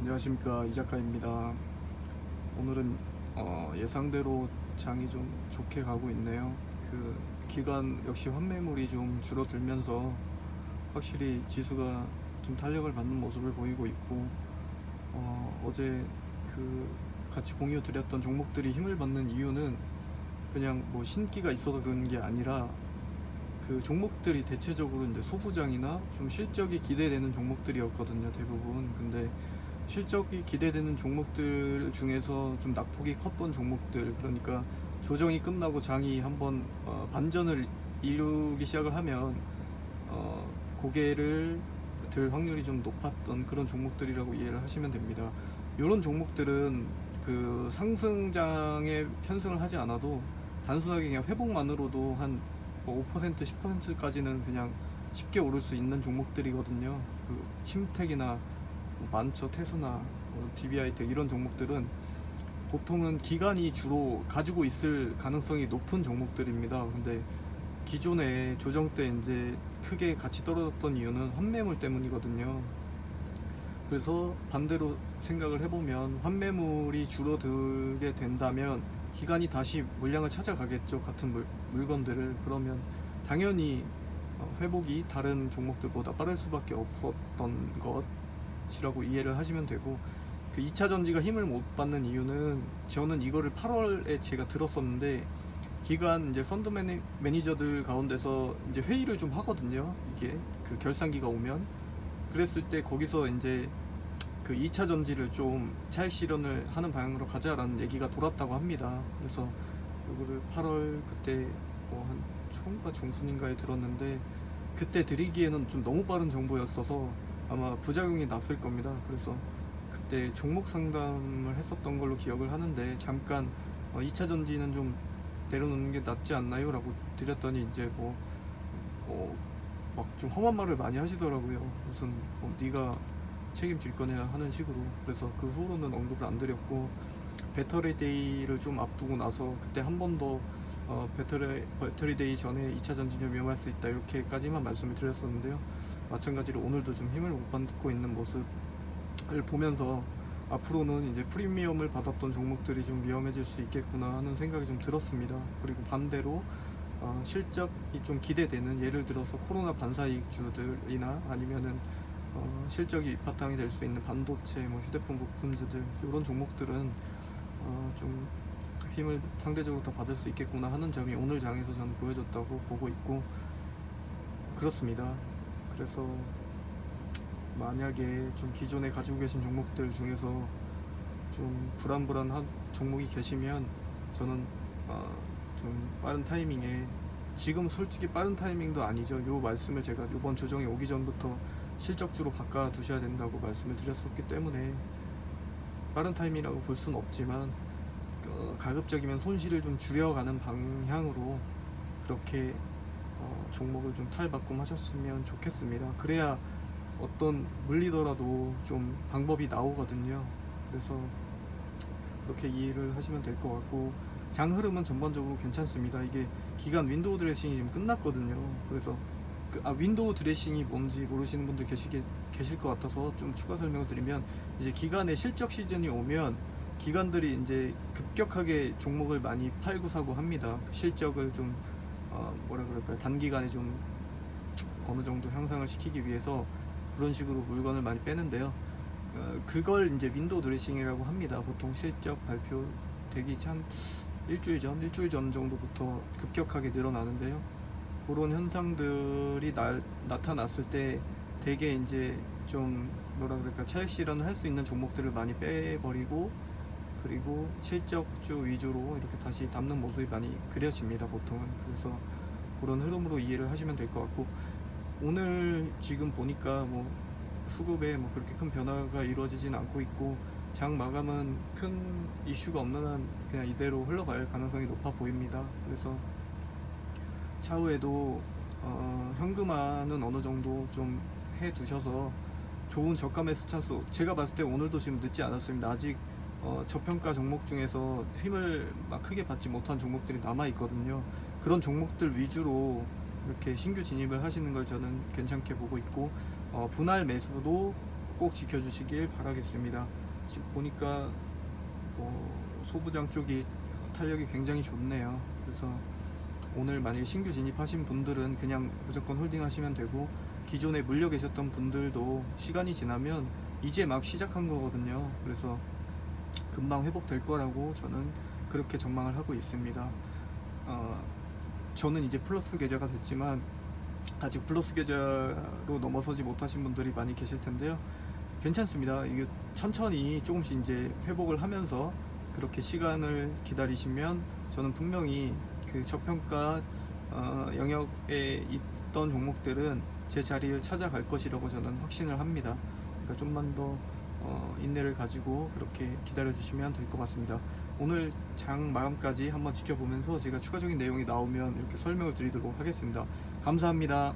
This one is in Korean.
안녕하십니까, 이 작가입니다. 오늘은 예상대로 장이 좀 좋게 가고 있네요. 그 기간 역시 환매물이 좀 줄어들면서 확실히 지수가 좀 탄력을 받는 모습을 보이고 있고, 어제 그 같이 공유 드렸던 종목들이 힘을 받는 이유는 그냥 뭐 신기가 있어서 그런 게 아니라, 그 종목들이 대체적으로 이제 소부장이나 좀 실적이 기대되는 종목들이었거든요, 대부분. 근데 실적이 기대되는 종목들 중에서 좀 낙폭이 컸던 종목들, 그러니까 조정이 끝나고 장이 한번 반전을 이루기 시작을 하면 고개를 들 확률이 좀 높았던 그런 종목들이라고 이해를 하시면 됩니다. 이런 종목들은 그 상승장에 편승을 하지 않아도 단순하게 그냥 회복만으로도 한 5%, 10%까지는 그냥 쉽게 오를 수 있는 종목들이거든요. 그 심택이나 만처, 태수나 DBI텍 이런 종목들은 보통은 기관이 주로 가지고 있을 가능성이 높은 종목들입니다. 근데 기존에 조정 때 이제 크게 같이 떨어졌던 이유는 환매물 때문이거든요. 그래서 반대로 생각을 해보면 환매물이 줄어들게 된다면 기관이 다시 물량을 찾아가겠죠. 같은 물건들을. 그러면 당연히 회복이 다른 종목들보다 빠를 수밖에 없었던 것이라고 이해를 하시면 되고, 그 2차 전지가 힘을 못 받는 이유는, 저는 이거를 8월에 제가 들었었는데, 기관 이제 펀드 매니저들 가운데서 이제 회의를 좀 하거든요. 이게 그 결산기가 오면. 그랬을 때 거기서 이제 그 2차 전지를 좀 차익 실현을 하는 방향으로 가자라는 얘기가 돌았다고 합니다. 그래서 이거를 8월 그때 뭐 한 초인가 중순인가에 들었는데, 그때 드리기에는 좀 너무 빠른 정보였어서 아마 부작용이 났을 겁니다. 그래서 그때 종목 상담을 했었던 걸로 기억을 하는데, 잠깐 2차 전지는 좀 내려놓는 게 낫지 않나요? 라고 드렸더니 이제 막 좀 험한 말을 많이 하시더라고요. 무슨 네가 책임질 거냐 하는 식으로. 그래서 그 후로는 언급을 안 드렸고, 배터리 데이를 좀 앞두고 나서 그때 한 번 더 배터리 데이 전에 2차 전지 좀 위험할 수 있다 이렇게까지만 말씀을 드렸었는데요. 마찬가지로 오늘도 좀 힘을 못 받고 있는 모습을 보면서 앞으로는 이제 프리미엄을 받았던 종목들이 좀 위험해질 수 있겠구나 하는 생각이 좀 들었습니다. 그리고 반대로 실적이 좀 기대되는, 예를 들어서 코로나 반사이익주들이나 아니면은 실적이 바탕이 될 수 있는 반도체, 뭐 휴대폰 부품주들, 이런 종목들은 좀 힘을 상대적으로 더 받을 수 있겠구나 하는 점이 오늘 장에서 저는 보여졌다고 보고 있고, 그렇습니다. 그래서 만약에 좀 기존에 가지고 계신 종목들 중에서 좀 불안불안한 종목이 계시면, 저는 좀 빠른 타이밍에, 지금 솔직히 빠른 타이밍도 아니죠. 요 말씀을 제가 이번 조정이 오기 전부터 실적주로 바꿔 두셔야 된다고 말씀을 드렸었기 때문에 빠른 타이밍이라고 볼 수는 없지만, 가급적이면 손실을 좀 줄여가는 방향으로 그렇게 종목을 좀 탈바꿈하셨으면 좋겠습니다. 그래야 어떤 물리더라도 좀 방법이 나오거든요. 그래서 그렇게 이해를 하시면 될 것 같고, 장 흐름은 전반적으로 괜찮습니다. 이게 기간 윈도우 드레싱이 지금 끝났거든요. 그래서 윈도우 드레싱이 뭔지 모르시는 분들 계실 것 같아서 좀 추가 설명을 드리면, 이제 기간에 실적 시즌이 오면 기관들이 이제 급격하게 종목을 많이 팔고 사고 합니다. 그 실적을 좀 뭐라 그럴까요, 단기간에 좀 어느 정도 향상을 시키기 위해서 그런 식으로 물건을 많이 빼는데요. 그걸 이제 윈도우 드레싱이라고 합니다. 보통 실적 발표되기 한 일주일 전 정도부터 급격하게 늘어나는데요. 그런 현상들이 나타났을 때 되게 이제 좀 뭐라 그럴까, 차익 실현을 할 수 있는 종목들을 많이 빼버리고, 그리고 실적주 위주로 이렇게 다시 담는 모습이 많이 그려집니다, 보통은. 그래서 그런 흐름으로 이해를 하시면 될 것 같고, 오늘 지금 보니까 뭐 수급에 뭐 그렇게 큰 변화가 이루어지진 않고 있고, 장 마감은 큰 이슈가 없는 한 그냥 이대로 흘러갈 가능성이 높아 보입니다. 그래서 차후에도 현금화는 어느 정도 좀 해 두셔서 좋은 저가 매수 찬스, 제가 봤을 때 오늘도 지금 늦지 않았습니다. 아직 저평가 종목 중에서 힘을 막 크게 받지 못한 종목들이 남아 있거든요. 그런 종목들 위주로 이렇게 신규 진입을 하시는 걸 저는 괜찮게 보고 있고, 분할 매수도 꼭 지켜주시길 바라겠습니다. 지금 보니까 소부장 쪽이 탄력이 굉장히 좋네요. 그래서 오늘 만약에 신규 진입하신 분들은 그냥 무조건 홀딩 하시면 되고, 기존에 물려 계셨던 분들도 시간이 지나면 이제 막 시작한 거거든요. 그래서 금방 회복될 거라고 저는 그렇게 전망을 하고 있습니다. 저는 이제 플러스 계좌가 됐지만 아직 플러스 계좌로 넘어서지 못하신 분들이 많이 계실 텐데요. 괜찮습니다. 이게 천천히 조금씩 이제 회복을 하면서 그렇게 시간을 기다리시면 저는 분명히 그 저평가 영역에 있던 종목들은 제 자리를 찾아갈 것이라고 저는 확신을 합니다. 그러니까 좀만 더 인내를 가지고 그렇게 기다려 주시면 될 것 같습니다. 오늘 장 마감까지 한번 지켜보면서 제가 추가적인 내용이 나오면 이렇게 설명을 드리도록 하겠습니다. 감사합니다.